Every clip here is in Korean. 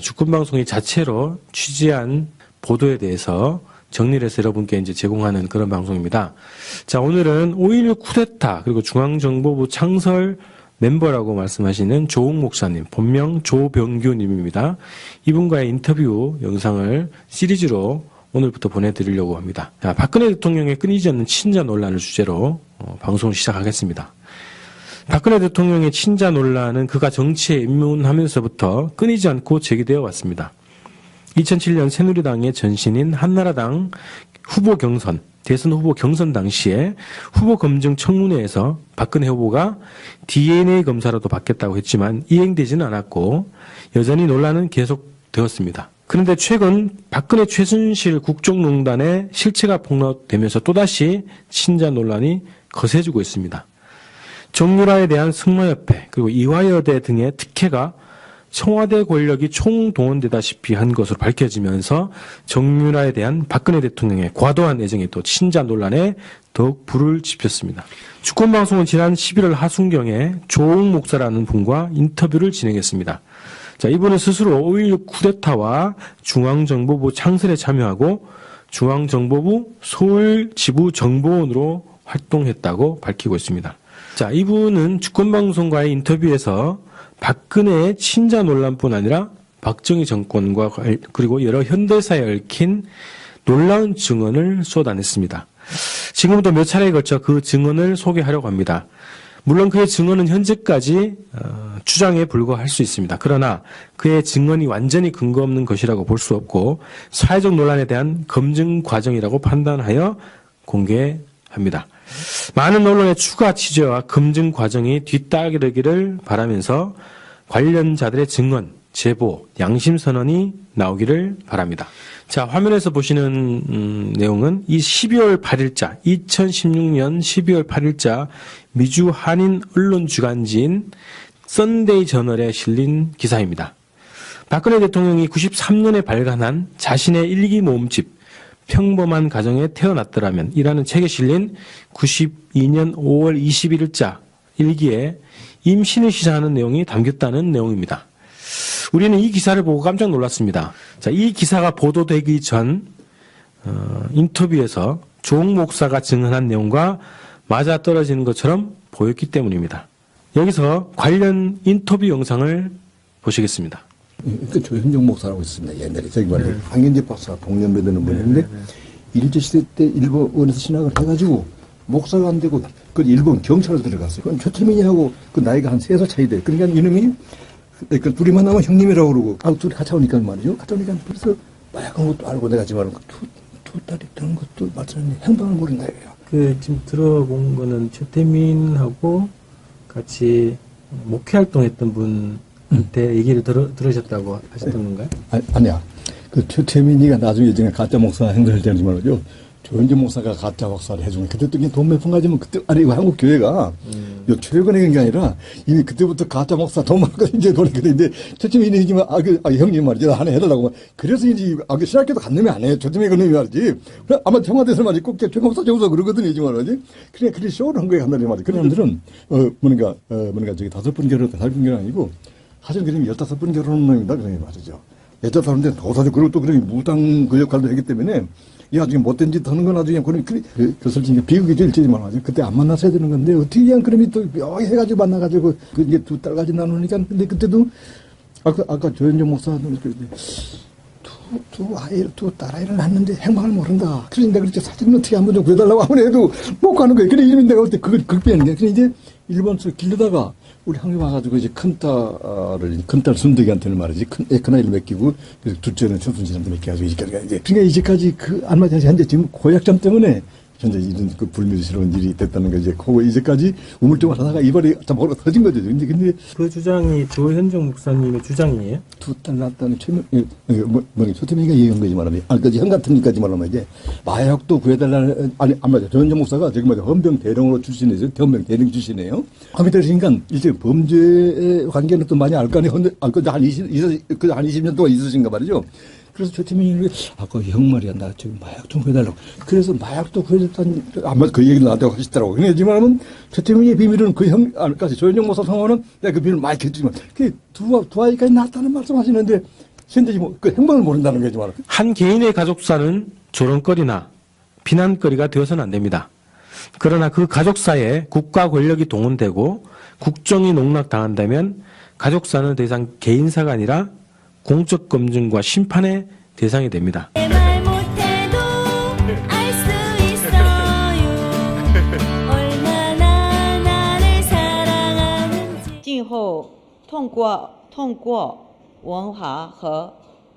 주권방송이 자체로 취재한 보도에 대해서 정리를 해서 여러분께 이제 제공하는 그런 방송입니다. 자, 오늘은 5.16 쿠데타 그리고 중앙정보부 창설 멤버라고 말씀하시는 조웅 목사님, 본명 조병규님입니다. 이분과의 인터뷰 영상을 시리즈로 오늘부터 보내드리려고 합니다. 자, 박근혜 대통령의 끊이지 않는 친자 논란을 주제로 방송을 시작하겠습니다. 박근혜 대통령의 친자 논란은 그가 정치에 입문하면서부터 끊이지 않고 제기되어 왔습니다. 2007년 새누리당의 전신인 한나라당 후보 경선, 대선 후보 경선 당시에 후보 검증 청문회에서 박근혜 후보가 DNA 검사라도 받겠다고 했지만 이행되지는 않았고 여전히 논란은 계속되었습니다. 그런데 최근 박근혜 최순실 국정농단의 실체가 폭로되면서 또다시 친자 논란이 거세지고 있습니다. 정유라에 대한 승마협회 그리고 이화여대 등의 특혜가 청와대 권력이 총동원되다시피 한 것으로 밝혀지면서 정유라에 대한 박근혜 대통령의 과도한 애정이 또 친자 논란에 더욱 불을 지폈습니다. 주권방송은 지난 11월 하순경에 조웅 목사라는 분과 인터뷰를 진행했습니다. 자, 이분은 스스로 5.16 쿠데타와 중앙정보부 창설에 참여하고 중앙정보부 서울지부정보원으로 활동했다고 밝히고 있습니다. 자, 이분은 주권방송과의 인터뷰에서 박근혜의 친자 논란뿐 아니라 박정희 정권과 그리고 여러 현대사에 얽힌 놀라운 증언을 쏟아냈습니다. 지금부터 몇 차례에 걸쳐 그 증언을 소개하려고 합니다. 물론 그의 증언은 현재까지 추정에 불과할 수 있습니다. 그러나 그의 증언이 완전히 근거 없는 것이라고 볼 수 없고 사회적 논란에 대한 검증 과정이라고 판단하여 공개합니다. 많은 언론의 추가 취재와 검증 과정이 뒤따르기를 바라면서 관련자들의 증언, 제보, 양심선언이 나오기를 바랍니다. 자, 화면에서 보시는 내용은 이 12월 8일자, 2016년 12월 8일자 미주 한인 언론 주간지인 썬데이 저널에 실린 기사입니다. 박근혜 대통령이 93년에 발간한 자신의 일기 모음집 평범한 가정에 태어났더라면 이라는 책에 실린 92년 5월 21일자 일기에 임신을 시사하는 내용이 담겼다는 내용입니다. 우리는 이 기사를 보고 깜짝 놀랐습니다. 자, 이 기사가 보도되기 전 인터뷰에서 조웅 목사가 증언한 내용과 맞아떨어지는 것처럼 보였기 때문입니다. 여기서 관련 인터뷰 영상을 보시겠습니다. 그 조현정 목사라고 있습니다. 옛날에 저기 말이에요. 황현재 박사가 동년배 되는 분인데 일제시대 때 일본에서 신학을 해가지고 목사가 안 되고 그 일본 경찰로 들어갔어요. 그건 최태민이하고 그 나이가 한 3살 차이 돼. 그러니까 이놈이 그 둘이 만나면 형님이라고 그러고 둘이 같이 오니까 말이죠. 같이 오니까 벌써 마약한 것도 알고 내가 지금 말하는 두 딸이 되는 것도 맞추는 행방을 모른다 이거예요. 그 지금 들어본 거는 최태민하고 같이 목회 활동했던 분한테 얘기를 들으셨다고 하셨던 건가요? 아니야. 그 최태민이가 나중에 이제 가짜 목사 행동을 되는지 말이죠. 조현진 목사가 가짜 목사를 해준 그때 또 돈 몇 푼 가지면 그때 아니 이거 한국 교회가 최근에 그런 게 아니라 이미 그때부터 가짜 목사 돈 많고 이제 그랬는데 최태민이 이지만 형님 말이죠 하나 해달라고 그래서 이제 신학교도 간 놈이 안 해. 최태민이 그 놈이 말이지. 아마 청와대에서 말이지 꼭 최 목사 정서 그러거든요 이제 말이지. 그래 쇼를 한 거야 한 달에 말이지. 그런 사람들은 뭔가 저기 5번 결혼했다 8번 결혼 아니고 사실 그림이 15번 결혼한 놈입니다 그런 게 말이죠. 15사람인데 도사죠. 그리고 또 그런 무당 그 역할도 했기 때문에 이 나중에 못된 짓 하는 건 나중에 그 솔직히 비극이 될지만 하죠. 그때 안 만났어야 되는 건데 어떻게 그냥 그럼이 또 묘하게 해가지고 만나가지고 그 이제 두 딸까지 나누니까 근데 그때도 아까 조현정 목사는 두 딸아이를 낳는데 행방을 모른다. 그래서 내가 그렇게 사진을 어떻게 한번 좀 구해달라고 한번 해도 못 가는 거예요. 그래 이러면 내가 그때 그걸 극비하는 거야. 그래 이제 일본에서 길르다가 우리 한국 와가지고 이제 큰딸 순덕이한테는 말이지 큰아이를 맡기고 그래서 둘째는 최순실한테 맡겨가지고 이제 그러니까 이제까지 그 안마지 현재 지금 고약점 때문에 현재 이런 그 불미스러운 일이 됐다는 거 이제 이제까지 우물쭈물 하다가 이번에 다 먹으러 터진 거죠. 근데 그 주장이 조현정 목사님의 주장이에요? 두 딸 낳았다는 최태민이가 얘기한 거지 말하면 그 형 같은 일까지 말하면 이제 마약도 구해달라는 안 맞아. 조현정 목사가 저기 맞아 헌병 대령으로 출신이죠. 헌병 대령 출신이에요. 함이 되시니까 이제 범죄 관계는 또 많이 알 거 아니에요. 한 20년 동안 있으신가 말이죠. 그래서 최태민이 아까 형 말이야 나 지금 마약 좀 구해달라고. 그래서 마약도 구해줬다니 아마 그 얘기를 나한테 하시더라고. 그러지만은 최태민의 비밀은 그 형 안까지 조현정 목사 성화는 내가 그 비밀을 많이 겠지만 그 두 아이까지 낳았다는 말씀하시는데 현재 뭐그 행방을 모른다는 거지만 한 개인의 가족사는 조롱거리나 비난거리가 되어서는 안 됩니다. 그러나 그 가족사에 국가 권력이 동원되고 국정이 농락당한다면 가족사는 더 이상 개인사가 아니라 공적 검증과 심판의 대상이 됩니다. 今后通过文化和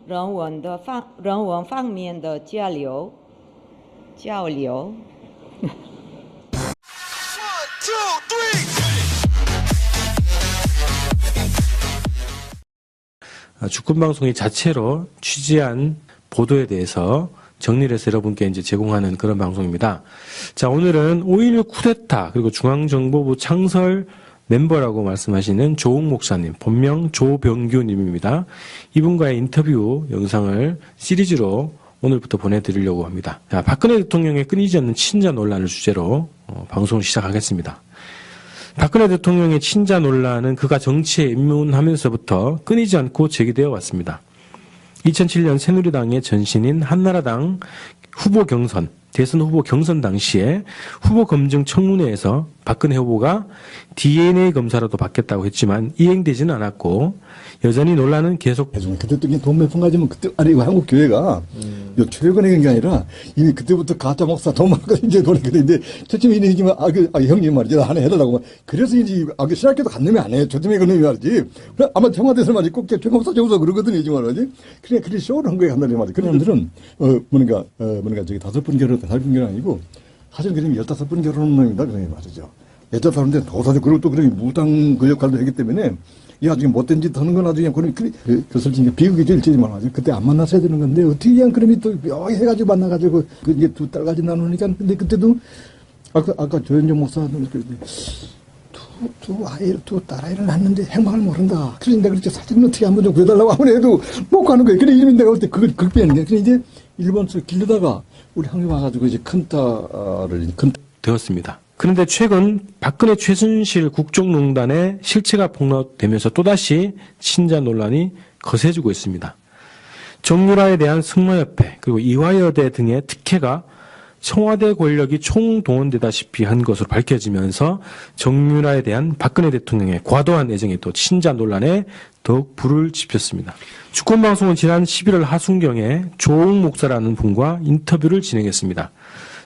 人文方面的交流。주권방송이 자체로 취재한 보도에 대해서 정리를 해서 여러분께 이제 제공하는 그런 방송입니다. 자, 오늘은 5.16 쿠데타 그리고 중앙정보부 창설 멤버라고 말씀하시는 조웅 목사님, 본명 조병규님입니다. 이분과의 인터뷰 영상을 시리즈로 오늘부터 보내드리려고 합니다. 자, 박근혜 대통령의 끊이지 않는 친자 논란을 주제로 방송을 시작하겠습니다. 박근혜 대통령의 친자 논란은 그가 정치에 입문하면서부터 끊이지 않고 제기되어 왔습니다. 2007년 새누리당의 전신인 한나라당 후보 경선, 대선 후보 경선 당시에 후보 검증 청문회에서 박근혜 후보가 DNA 검사라도 받겠다고 했지만 이행되지는 않았고 여전히 논란은 계속 해주면 그때 또 돈 몇 푼 가지면 그때 아니 한국 교회가 요 최근에 그런 게 아니라 이미 그때부터 가짜 목사 돈 많고 이제 보니까 이제 초점이 있지만 형님 말이지 하나 해달라고 그래서 이제 신학교도 간 놈이 안 해. 초점이 그 놈이 말이지. 아마 청와대에서 말이지 꼭 최 목사 그러거든요, 이제 말이지. 그래 쇼를 한 거야 한다는 말이지. 그런 놈들은 뭔가 저기 5번 결혼 5번 결혼 아니고 사실 그냥 15번 결혼한 놈이다 그런 말이죠. 15번인데 도사죠. 그리고 또 그런 무당 그 역할도 했기 때문에 이 나중에 못된 짓 하는 건 나중에 그 솔직히 비극이 될지만 하죠. 그때 안 만났어야 되는 건데 어떻게 그냥 그럼이 또 묘하게 해가지고 만나가지고 그 이제 2딸까지 나누니까 근데 그때도 아까 조현정 목사는 두 딸아이를 낳는데 행방을 모른다. 그래서 내가 그렇게 사진은 어떻게 한번 좀 구해달라고 아무래도 못 가는 거예요. 그래 이러면 내가 그때 그걸 극비하는 거야. 그래 이제 일본서 길르다가 우리 형님 와가지고 이제 큰딸을 되었습니다. 그런데 최근 박근혜 최순실 국정농단의 실체가 폭로되면서 또다시 친자 논란이 거세지고 있습니다. 정유라에 대한 승마협회 그리고 이화여대 등의 특혜가 청와대 권력이 총동원되다시피 한 것으로 밝혀지면서 정유라에 대한 박근혜 대통령의 과도한 애정이 또 친자 논란에 더욱 불을 지폈습니다. 주권방송은 지난 11월 하순경에 조웅 목사라는 분과 인터뷰를 진행했습니다.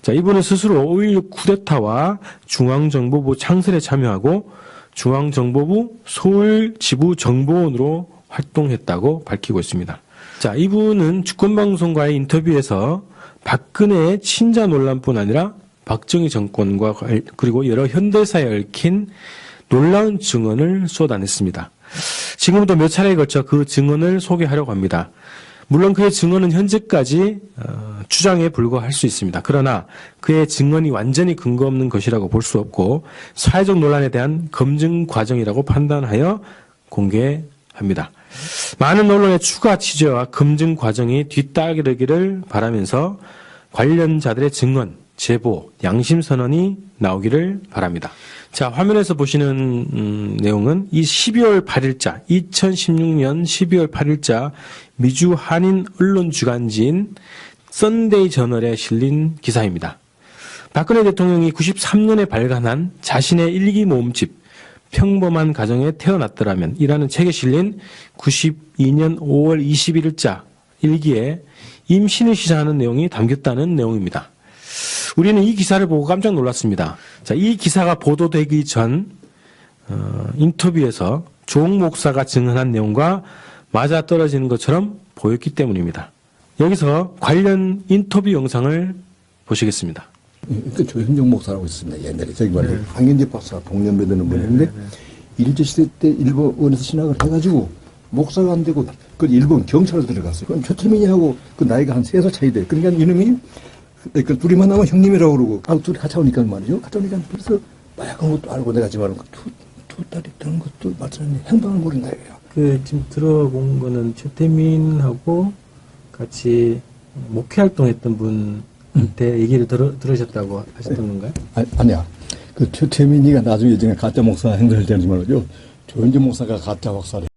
자, 이분은 스스로 5.16 쿠데타와 중앙정보부 창설에 참여하고 중앙정보부 서울지부정보원으로 활동했다고 밝히고 있습니다. 자, 이분은 주권방송과의 인터뷰에서 박근혜의 친자 논란뿐 아니라 박정희 정권과 그리고 여러 현대사에 얽힌 놀라운 증언을 쏟아냈습니다. 지금부터 몇 차례에 걸쳐 그 증언을 소개하려고 합니다. 물론 그의 증언은 현재까지 추정에 불과할 수 있습니다. 그러나 그의 증언이 완전히 근거 없는 것이라고 볼 수 없고 사회적 논란에 대한 검증 과정이라고 판단하여 공개합니다. 많은 언론의 추가 취재와 검증 과정이 뒤따르기를 바라면서 관련자들의 증언, 제보, 양심선언이 나오기를 바랍니다. 자, 화면에서 보시는 내용은 이 12월 8일자, 2016년 12월 8일자 미주 한인 언론 주간지인 썬데이 저널에 실린 기사입니다. 박근혜 대통령이 93년에 발간한 자신의 일기 모음집 평범한 가정에 태어났더라면 이라는 책에 실린 92년 5월 21일자 일기에 임신을 시사하는 내용이 담겼다는 내용입니다. 우리는 이 기사를 보고 깜짝 놀랐습니다. 자, 이 기사가 보도되기 전 인터뷰에서 조웅 목사가 증언한 내용과 맞아떨어지는 것처럼 보였기 때문입니다. 여기서 관련 인터뷰 영상을 보시겠습니다. 그 조현정 목사라고 있습니다. 옛날에 저기 말이에요. 황현재 박사 동년배 되는 분인데 일제시대 때 일본에서 신학을 해가지고 목사가 안 되고 그 일본 경찰로 들어갔어요. 그럼 최태민이하고 그 나이가 한 3살 차이 돼. 그러니까 이놈이 그 둘이 만나면 형님이라고 그러고 둘이 같이 오니까 말이죠. 같이 오니까 벌써 마약한 것도 알고 내가 지금 두 딸이 되는 것도 마찬가지 행방을 모른다 이거예요. 그 지금 들어본 거는 최태민하고 같이 목회 활동했던 분한테 얘기를 들으셨다고 하셨던 건가요? 아니야. 그 최민희가 나중에 가짜 목사 행세를 되는지 말이죠. 조현진 목사가 가짜 박사를